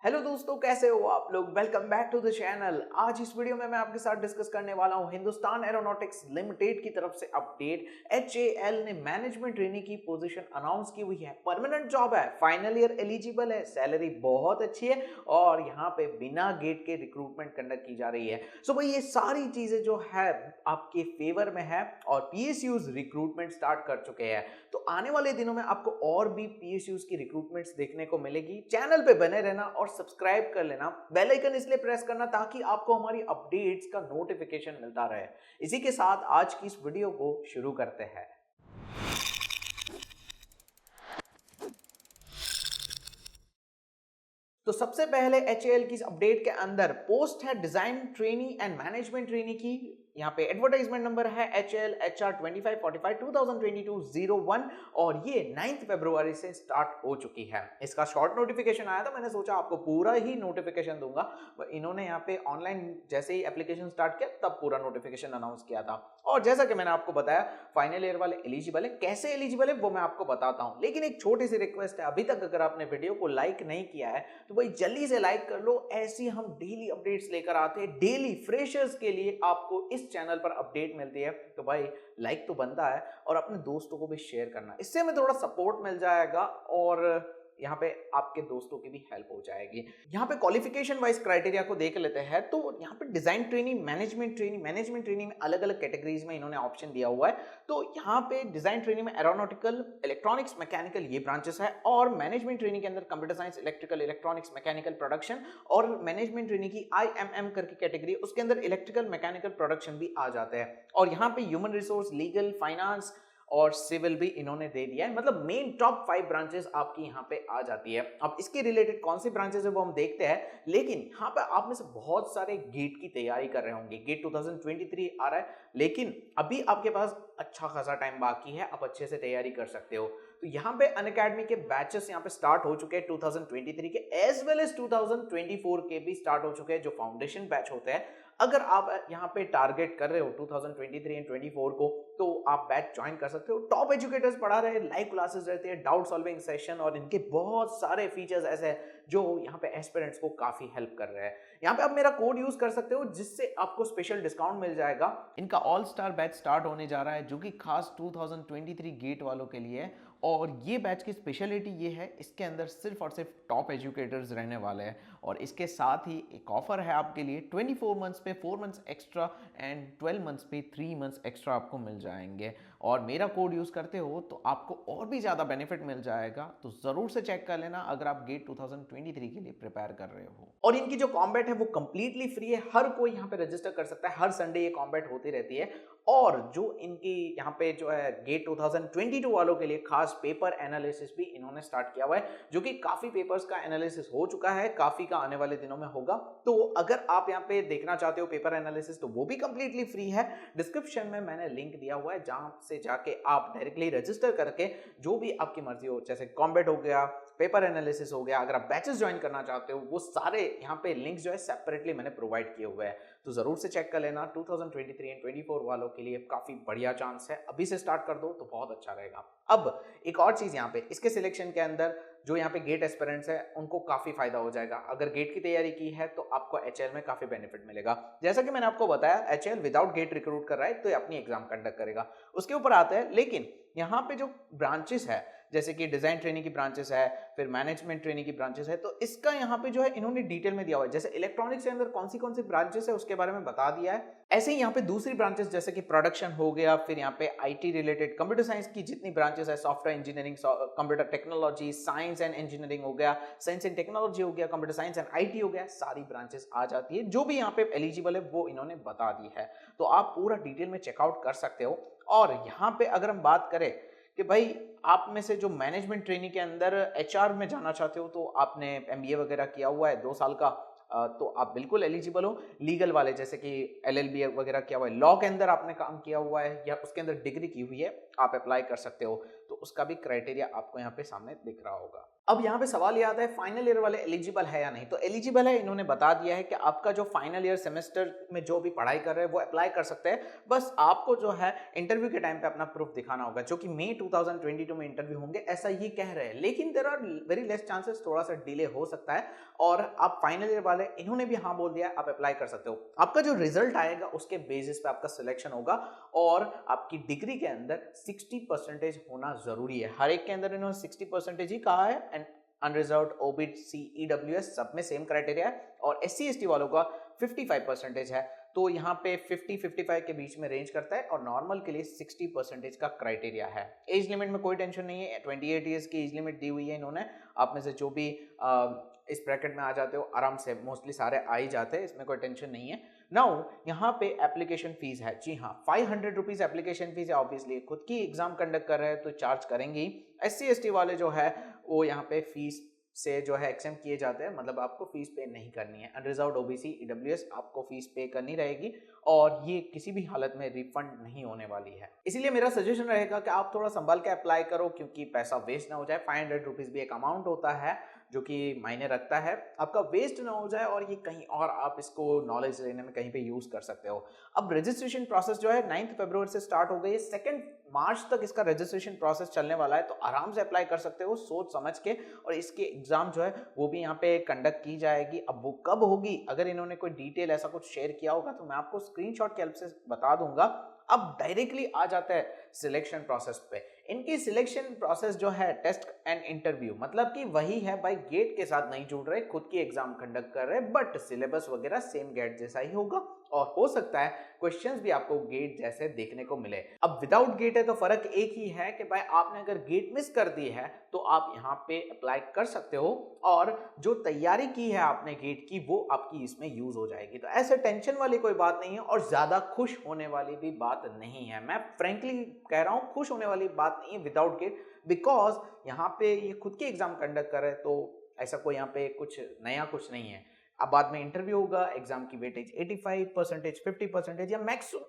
Hello दोस्तों, कैसे हो आप लोग। Welcome back to the channel. आज इस वीडियो में मैं आपके साथ डिस्कस करने वाला हूं हिंदुस्तान एरोनॉटिक्स लिमिटेड की तरफ से अपडेट। HAL ने मैनेजमेंट ट्रेनिंग की पोजीशन अनाउंस की हुई है। परमानेंट जॉब है, फाइनल ईयर एलिजिबल है, सैलरी बहुत अच्छी है और यहाँ पे बिना गेट के रिक्रूटमेंट कंडक्ट की जा रही है। सो भाई ये सारी चीजें जो है आपके फेवर में है और PSUs रिक्रूटमेंट स्टार्ट कर चुके हैं। तो आने वाले दिनों में आपको और भी PSUs की रिक्रूटमेंट्स देखने को मिलेगी। चैनल पे बने रहना और सब्सक्राइब कर लेना। बेल आइकन इसलिए प्रेस करना ताकि आपको हमारी अपडेट्स का नोटिफिकेशन मिलता रहे। इसी के साथ आज की इस वीडियो को शुरू करते हैं। तो सबसे पहले HAL की इस अपडेट के अंदर पोस्ट है design trainee and management trainee की। यहाँ पे एडवर्टाइजमेंट नंबर है HAL HR 2545 2022-01 और ये 9 फरवरी से स्टार्ट हो चुकी है। इसका शॉर्ट नोटिफिकेशन आया था, मैंने सोचा आपको पूरा ही नोटिफिकेशन दूंगा। इन्होंने यहाँ पे ऑनलाइन जैसे ही एप्लीकेशन स्टार्ट किया तब पूरा नोटिफिकेशन अनाउंस किया था। और जैसा कि मैंने आपको बताया फाइनल ईयर वाले एलिजिबल है। कैसे एलिजिबल है वो मैं आपको बताता हूँ, लेकिन एक छोटी सी रिक्वेस्ट है, अभी तक अगर आपने वीडियो को लाइक नहीं किया है तो भाई जल्दी से लाइक कर लो। ऐसी हम डेली अपडेट्स लेकर आते हैं। डेली फ्रेशर्स के लिए आपको इस चैनल पर अपडेट मिलती है, तो भाई लाइक तो बनता है और अपने दोस्तों को भी शेयर करना, इससे हमें थोड़ा सपोर्ट मिल जाएगा और यहाँ पे आपके दोस्तों की भी हेल्प हो जाएगी। यहाँ पे क्वालिफिकेशन वाइज क्राइटेरिया को देख लेते हैं। तो यहाँ पे डिजाइन ट्रेनिंग, मैनेजमेंट ट्रेनिंग में अलग अलग कैटेगरीज में इन्होंने ऑप्शन दिया हुआ है। तो यहाँ पे डिजाइन ट्रेनिंग में एरोनॉटिकल, इलेक्ट्रॉनिक्स, मैकेनिकल ये ब्रांचेस है और मैनेजमेंट ट्रेनिंग के अंदर computer science, electrical, electronics, mechanical, production और मैनेजमेंट ट्रेनिंग की IMM करके कैटेगरी, उसके अंदर इलेक्ट्रिकल, मैकेनिकल, प्रोडक्शन भी आ जाते हैं। और यहाँ पे ह्यूमन रिसोर्स, लीगल, फाइनेंस और सिविल भी इन्होंने दे दिया है। मतलब मेन टॉप 5 ब्रांचेस आपकी यहाँ पे आ जाती है। अब इसके रिलेटेड कौन सी ब्रांचेस है वो हम देखते हैं, लेकिन यहाँ पे आप में से बहुत सारे गेट की तैयारी कर रहे होंगे। गेट 2023 आ रहा है, लेकिन अभी आपके पास अच्छा खासा टाइम बाकी है, आप अच्छे से तैयारी कर सकते हो। तो यहाँ पे अनअकैडमी के बैचेस यहाँ पे स्टार्ट हो चुके हैं 2023 के, एज वेल एज 2024 के भी स्टार्ट हो चुके हैं जो फाउंडेशन बैच होते हैं। अगर आप यहाँ पे टारगेट कर रहे हो 2023 एंड 24 को, तो आप बैच ज्वाइन कर सकते हो। टॉप एजुकेटर्स पढ़ा रहे हैं, लाइव क्लासेस रहते हैं, डाउट सॉल्विंग सेशन और इनके बहुत सारे फीचर्स ऐसे हैं जो यहाँ पे एस्पिरेंट्स को काफी हेल्प कर रहे हैं। यहाँ पे आप मेरा कोड यूज कर सकते हो जिससे आपको स्पेशल डिस्काउंट मिल जाएगा। इनका ऑल स्टार बैच स्टार्ट होने जा रहा है जो कि खास 2023 गेट वालों के लिए है। और ये बैच की स्पेशलिटी ये है, इसके अंदर सिर्फ और सिर्फ टॉप एजुकेटर्स रहने वाले हैं। और इसके साथ ही एक ऑफर है आपके लिए, 24 मंथ्स पे 4 मंथ्स एक्स्ट्रा एंड 12 मंथ्स पे 3 मंथ्स एक्स्ट्रा आपको मिल जाएंगे। और मेरा कोड यूज करते हो तो आपको और भी ज्यादा बेनिफिट मिल जाएगा। तो जरूर से चेक कर लेना अगर आप गेट 2023 के लिए प्रिपेयर कर रहे हो। और इनकी जो कॉम्बैट है वो कंप्लीटली फ्री है, हर कोई यहाँ पे रजिस्टर कर सकता है। हर संडे ये कॉम्बैट होती रहती है। और जो इनकी यहाँ पे जो है गेट 2022 वालों के लिए खास पेपर एनालिसिस भी इन्होंने स्टार्ट किया हुआ है, जो कि काफी पेपर्स का एनालिसिस हो चुका है, काफी का आने वाले दिनों में होगा। तो अगर आप यहाँ पे देखना चाहते हो पेपर एनालिसिस तो वो भी कंप्लीटली फ्री है। डिस्क्रिप्शन में मैंने लिंक दिया हुआ है जहां से जाके आप डायरेक्टली रजिस्टर करके जो भी आपकी मर्जी हो, जैसे कॉम्बैट हो गया, पेपर एनालिसिस हो गया, अगर आप बैचेस ज्वाइन करना चाहते हो, वो सारे यहाँ पे लिंक्स जो है सेपरेटली मैंने प्रोवाइड किए हुए हैं। तो जरूर से चेक कर लेना। 2023 एंड 24 वालों के लिए काफी बढ़िया चांस है, अभी से स्टार्ट कर दो तो बहुत अच्छा रहेगा। अब एक और चीज यहाँ पे, इसके सिलेक्शन के अंदर जो यहाँ पे गेट एस्पिरेंट्स है उनको काफी फायदा हो जाएगा। अगर गेट की तैयारी की है तो आपको HAL में काफी बेनिफिट मिलेगा। जैसा कि मैंने आपको बताया, HAL विदाउट गेट रिक्रूट कर रहा है तो ये अपनी एग्जाम कंडक्ट करेगा, उसके ऊपर आता है। लेकिन यहाँ पे जो ब्रांचेस है, जैसे कि डिजाइन ट्रेनिंग की ब्रांचेस है, फिर मैनेजमेंट ट्रेनिंग की ब्रांचेस है, तो इसका यहाँ पे जो है इन्होंने डिटेल में दिया हुआ है। जैसे इलेक्ट्रॉनिक्स के अंदर कौन सी ब्रांचेस है उसके बारे में बता दिया है। ऐसे ही यहाँ पे दूसरी ब्रांचेस जैसे कि प्रोडक्शन हो गया, फिर यहाँ पे IT रिलेटेड, कंप्यूटर साइंस की जितनी ब्रांचेस है, software engineering, computer technology, science and engineering हो गया, साइंस एंड टेक्नोलॉजी हो गया, कंप्यूटर साइंस एंड IT हो गया, सारी ब्रांचेस आ जाती है। जो भी यहाँ पे एलिजिबल है वो इन्होंने बता दी है, तो आप पूरा डिटेल में चेकआउट कर सकते हो। और यहाँ पे अगर हम बात करें कि भाई आप में से जो मैनेजमेंट ट्रेनिंग के अंदर HR में जाना चाहते हो, तो आपने MBA वगैरह किया हुआ है 2 साल का, तो आप बिल्कुल एलिजिबल हो। लीगल वाले जैसे कि LLB वगैरह किया हुआ है, लॉ के अंदर आपने काम किया हुआ है या उसके अंदर डिग्री की हुई है, आप अप्लाई कर सकते हो। तो तो उसका भी क्राइटेरिया आपको यहाँ पे सामने दिख रहा होगा। अब यहाँ पे सवाल ये आता है फाइनल ईयर वाले एलिजिबल है या नहीं। तो एलिजिबल है, इन्होंने बता दिया है कि आपका जो फाइनल ईयर सेमेस्टर में जो भी पढ़ाई कर रहे हैं वो अप्लाई कर सकते हैं। बस आपको जो है इंटरव्यू के टाइम पे अपना प्रूफ दिखाना होगा, जो कि मई 2022 में इंटरव्यू होंगे ऐसा ये कह रहे हैं। लेकिन there are very less chances, थोड़ा सा डिले हो सकता है। और आप फाइनल ईयर वाले, इन्होंने भी हाँ बोल दिया, आप अप्लाई कर सकते हो। आपका जो रिजल्ट आएगा उसके बेसिस पे आपका सिलेक्शन होगा और आपकी डिग्री के अंदर 60% होना जरूरी है। हर एक के अंदर इन्होंने 60% ही कहा है। एंड अनरिजर्व्ड, ओबीसी, ईडब्ल्यूएस सब में सेम क्राइटेरिया है। और एससी एसटी वालों का 55% है। तो यहाँ पे 50-55 के बीच में रेंज करता है। और नॉर्मल के लिए 60% का क्राइटेरिया है। एज लिमिट में कोई टेंशन नहीं है, 28 ईयर्स की एज लिमिट दी हुई है इन्होंने। आप में से जो भी इस ब्रैकेट में आ जाते हो, आराम से मोस्टली सारे आ ही जाते हैं, इसमें कोई टेंशन नहीं है। नाउ यहाँ पे एप्लीकेशन फीस है, जी हाँ 500 रुपीज एप्लीकेशन फीस है। ऑब्वियसली खुद की एग्जाम कंडक्ट कर रहे हैं तो चार्ज करेंगे ही। एससी एसटी वाले जो है वो यहाँ पे फीस से जो है एक्सेम्प्ट किए जाते हैं, मतलब आपको फीस पे नहीं करनी है। अनरिजर्व्ड, ओबीसी, ईडब्ल्यूएस आपको फीस पे करनी रहेगी और ये किसी भी हालत में रिफंड नहीं होने वाली है। इसीलिए मेरा सजेशन रहेगा कि आप थोड़ा संभाल के अप्लाई करो, क्योंकि पैसा वेस्ट ना हो जाए। 500 रुपीज भी एक अमाउंट होता है जो कि मायने रखता है, आपका वेस्ट ना हो जाए और ये कहीं और आप इसको नॉलेज लेने में कहीं पे यूज कर सकते हो। अब रजिस्ट्रेशन प्रोसेस जो है 9 फरवरी से स्टार्ट हो गई है। 2 मार्च तक इसका रजिस्ट्रेशन प्रोसेस चलने वाला है, तो आराम से अप्लाई कर सकते हो सोच समझ के। और इसके एग्जाम जो है वो भी यहाँ पे कंडक्ट की जाएगी। अब वो कब होगी, अगर इन्होंने कोई डिटेल ऐसा कुछ शेयर किया होगा तो मैं आपको स्क्रीनशॉट की हेल्प से बता दूंगा। अब डायरेक्टली आ जाता है सिलेक्शन प्रोसेस पे। इनकी सिलेक्शन प्रोसेस जो है टेस्ट एंड इंटरव्यू, मतलब कि वही है भाई, गेट के साथ नहीं जुड़ रहे, खुद की एग्जाम कंडक्ट कर रहे, बट सिलेबस वगैरह सेम गेट जैसा ही होगा। और हो सकता है क्वेश्चंस भी आपको गेट जैसे देखने को मिले। अब विदाउट गेट है तो फर्क एक ही है कि भाई आपने अगर गेट मिस कर दी है तो आप यहाँ पे अप्लाई कर सकते हो और जो तैयारी की है आपने गेट की वो आपकी इसमें यूज हो जाएगी। तो ऐसे टेंशन वाली कोई बात नहीं है और ज्यादा खुश होने वाली भी बात नहीं है। मैं फ्रेंकली कह रहा हूँ, खुश होने वाली बात नहीं है विदाउट गेट, बिकॉज यहाँ पे ये खुद की एग्जाम कंडक्ट कर रहे हैं, तो ऐसा कोई यहाँ पे कुछ नया कुछ नहीं है। अब बाद में इंटरव्यू होगा, एग्जाम की वेटेज 85%, 50% या मैक्स टू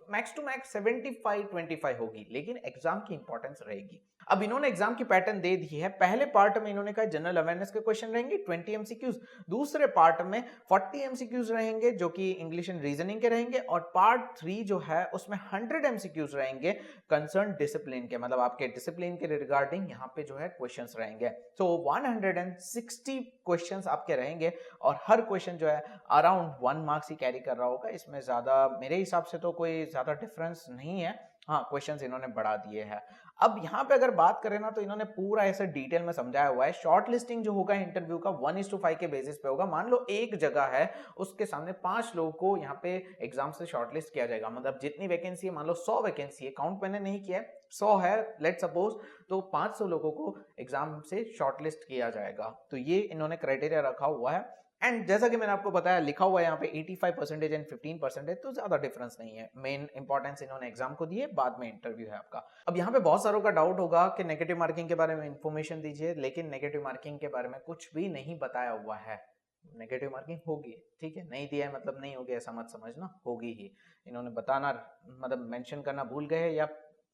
मैक्स 75-25 होगी, लेकिन एग्जाम की इंपॉर्टेंस रहेगी। अब इन्होंने एग्जाम की पैटर्न दे दी है। पहले पार्ट में इन्होंने कहा जनरल अवेयरनेस के क्वेश्चन रहेंगे 20 एमसीक्यूज, दूसरे पार्ट में 40 एमसीक्यूज रहेंगे जो कि इंग्लिश एंड रीजनिंग के रहेंगे, और पार्ट 3 जो है उसमें 100 एमसीक्यूज रहेंगे कंसर्न डिसिप्लिन के, मतलब आपके डिसिप्लिन के रिगार्डिंग यहाँ पे जो है क्वेश्चंस रहेंगे। तो 160 क्वेश्चंस आपके रहेंगे और हर क्वेश्चन जो है अराउंड 1 मार्क्स ही कैरी कर रहा होगा। इसमें ज्यादा मेरे हिसाब से तो कोई ज्यादा डिफरेंस नहीं है। हाँ, क्वेश्चंस इन्होंने बढ़ा दिए हैं। अब यहाँ पे अगर बात करें ना तो इन्होंने पूरा ऐसे डिटेल में समझाया हुआ है। शॉर्ट लिस्टिंग जो होगा इंटरव्यू का 1:5 के बेसिस पे होगा। मान लो एक जगह है, उसके सामने 5 लोगों को यहाँ पे एग्जाम से शॉर्टलिस्ट किया जाएगा। मतलब जितनी वैकेंसी है, मान लो 100 वैकेंसी है, काउंट मैंने नहीं किया है, 100 है लेट सपोज, तो 500 लोगों को एग्जाम से शॉर्टलिस्ट किया जाएगा। तो ये इन्होंने क्राइटेरिया रखा हुआ है। एंड जैसा कि मैंने आपको बताया, लिखा हुआ है यहाँ पे 85% एंड 15%, तो ज्यादा डिफरेंस नहीं है। मेन इंपॉर्टेंस इन्होंने एग्जाम को दी है, बाद में इंटरव्यू है आपका। अब यहाँ पे बहुत सारों का डाउट होगा कि नेगेटिव मार्किंग के बारे में इंफॉर्मेशन दीजिए, लेकिन नेगेटिव मार्किंग के बारे में कुछ भी नहीं बताया हुआ है। नेगेटिव मार्किंग होगी, ठीक है, नहीं दिया है मतलब नहीं होगी ऐसा मत समझना, होगी ही। इन्होंने बताना मतलब मेंशन करना भूल गए, या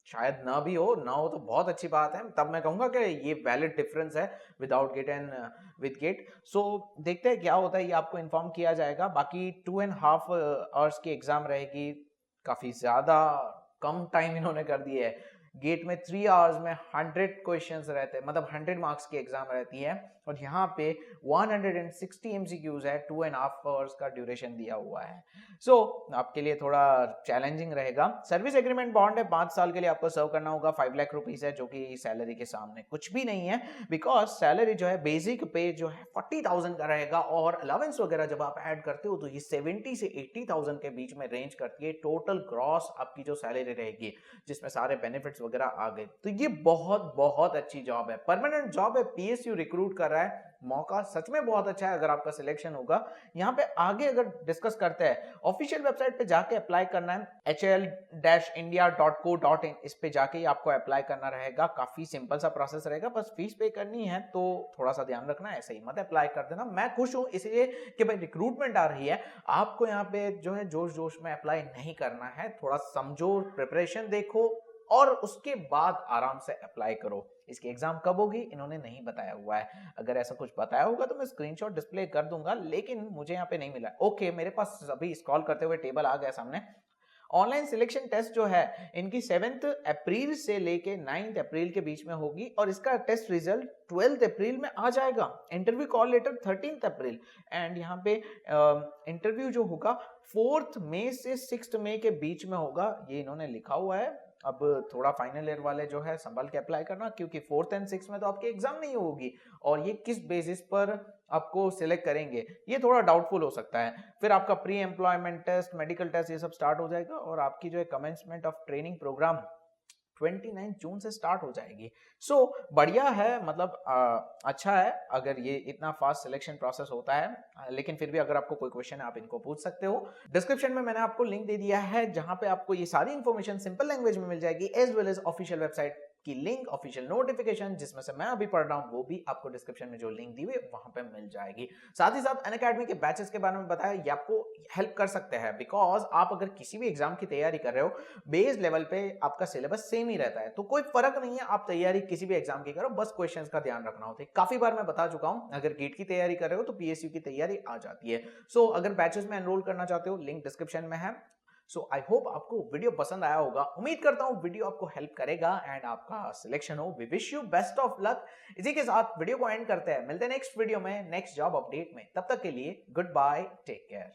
शायद ना भी हो, ना हो तो बहुत अच्छी बात है, तब मैं कहूंगा कि ये वैलिड डिफरेंस है without gate and with gate. So देखते हैं क्या होता है, ये आपको इन्फॉर्म किया जाएगा। बाकी 2.5 आवर्स की एग्जाम रहेगी, काफी ज्यादा कम टाइम इन्होंने कर दिए है। गेट में 3 आवर्स में 100 क्वेश्चंस रहते हैं, मतलब 100 मार्क्स की एग्जाम रहती है, और यहाँ पे 160 एमसीक्यूज है, 2.5 आवर्स का ड्यूरेशन दिया हुआ है। सो आपके लिए थोड़ा चैलेंजिंग रहेगा। सर्विस एग्रीमेंट बॉन्ड है, 5 साल के लिए आपको सर्व करना होगा। 5 लाख रुपीज है, जो कि सैलरी के सामने कुछ भी नहीं है, बिकॉज सैलरी जो है बेसिक पे जो है 40,000 का रहेगा, और अलावेंस वगैरह जब आप ऐड करते हो तो ये 70 से 80,000 के बीच में रेंज करती है। टोटल ग्रॉस आपकी जो सैलरी रहेगी, जिसमें सारे बेनिफिट्स वगैरह आ गए, तो ये बहुत बहुत अच्छी जॉब है, परमानेंट जॉब है। पीएसयू रिक्रूट कर रहा है, मौका सच में बहुत अच्छा है अगर आपका सिलेक्शन होगा। यहाँ पे आगे अगर डिस्कस करते हैं, ऑफिशियल वेबसाइट पे जाके अप्लाई करना है, hl-india.co.in, इस पे जाके आपको अप्लाई करना रहेगा। काफी सिंपल सा प्रोसेस रहेगा, बस फीस पे करनी है, तो थोड़ा सा ध्यान रखना, ऐसे ही मत अप्लाई कर देना। मैं खुश हूं इसलिए कि भाई रिक्रूटमेंट आ रही है, आपको यहाँ पे जो है जोश जोश में अप्लाई नहीं करना है, थोड़ा समझो, प्रिपरेशन देखो और उसके बाद आराम से अप्लाई करो। इसकी एग्जाम कब होगी इन्होंने नहीं बताया हुआ है। अगर ऐसा कुछ बताया होगा तो मैं स्क्रीनशॉट डिस्प्ले कर दूंगा, लेकिन मुझे यहाँ पे नहीं मिला। ओके, मेरे पास अभी स्क्रॉल करते हुए टेबल आ गया सामने। ऑनलाइन सिलेक्शन टेस्ट जो है इनकी 7 अप्रैल से लेके 9 अप्रैल के बीच में होगी और इसका टेस्ट रिजल्ट 12 अप्रैल में आ जाएगा। Interview call letter 13 April and यहाँ पे इंटरव्यू जो होगा 4 मई से 6 मई के बीच में होगा, ये इन्होंने लिखा हुआ है। अब थोड़ा फाइनल ईयर वाले जो है संभल के अप्लाई करना, क्योंकि 4th एंड 6th में तो आपकी एग्जाम नहीं होगी और ये किस बेसिस पर आपको सिलेक्ट करेंगे ये थोड़ा डाउटफुल हो सकता है। फिर आपका pre employment test, medical test, ये सब स्टार्ट हो जाएगा और आपकी जो है commencement of training programme 29 June से स्टार्ट हो जाएगी। सो बढ़िया है, मतलब अच्छा है अगर ये इतना फास्ट सिलेक्शन प्रोसेस होता है। लेकिन फिर भी अगर आपको कोई क्वेश्चन है आप इनको पूछ सकते हो। डिस्क्रिप्शन में मैंने आपको लिंक दे दिया है जहां पे आपको ये सारी इंफॉर्मेशन सिंपल लैंग्वेज में मिल जाएगी, as well as official website की लिंक, ऑफिशियल नोटिफिकेशन जिसमें से मैं अभी पढ़ रहा हूं वो भी आपको डिस्क्रिप्शन में जो लिंक दी हुई है वहां पे मिल जाएगी। साथ ही साथ अनअकैडमी के बैचेस के बारे में बताया, ये आपको हेल्प कर सकते हैं बिकॉज आप अगर किसी भी एग्जाम की तैयारी कर रहे हो बेस लेवल पे आपका सिलेबस सेम ही रहता है, तो कोई फर्क नहीं है आप तैयारी किसी भी एग्जाम की करो, बस क्वेश्चंस का ध्यान रखना होता है। काफी बार मैं बता चुका हूं, अगर गेट की तैयारी कर रहे हो तो पीएसयू की तैयारी आ जाती है। सो अगर बैचेस में एनरोल करना चाहते हो लिंक डिस्क्रिप्शन में है। सो आई होप आपको वीडियो पसंद आया होगा, उम्मीद करता हूं वीडियो आपको हेल्प करेगा एंड आपका सिलेक्शन हो। We wish you best of luck. इसी के साथ वीडियो को एंड करते हैं, मिलते हैं नेक्स्ट वीडियो में नेक्स्ट जॉब अपडेट में। तब तक के लिए गुड बाय, टेक केयर।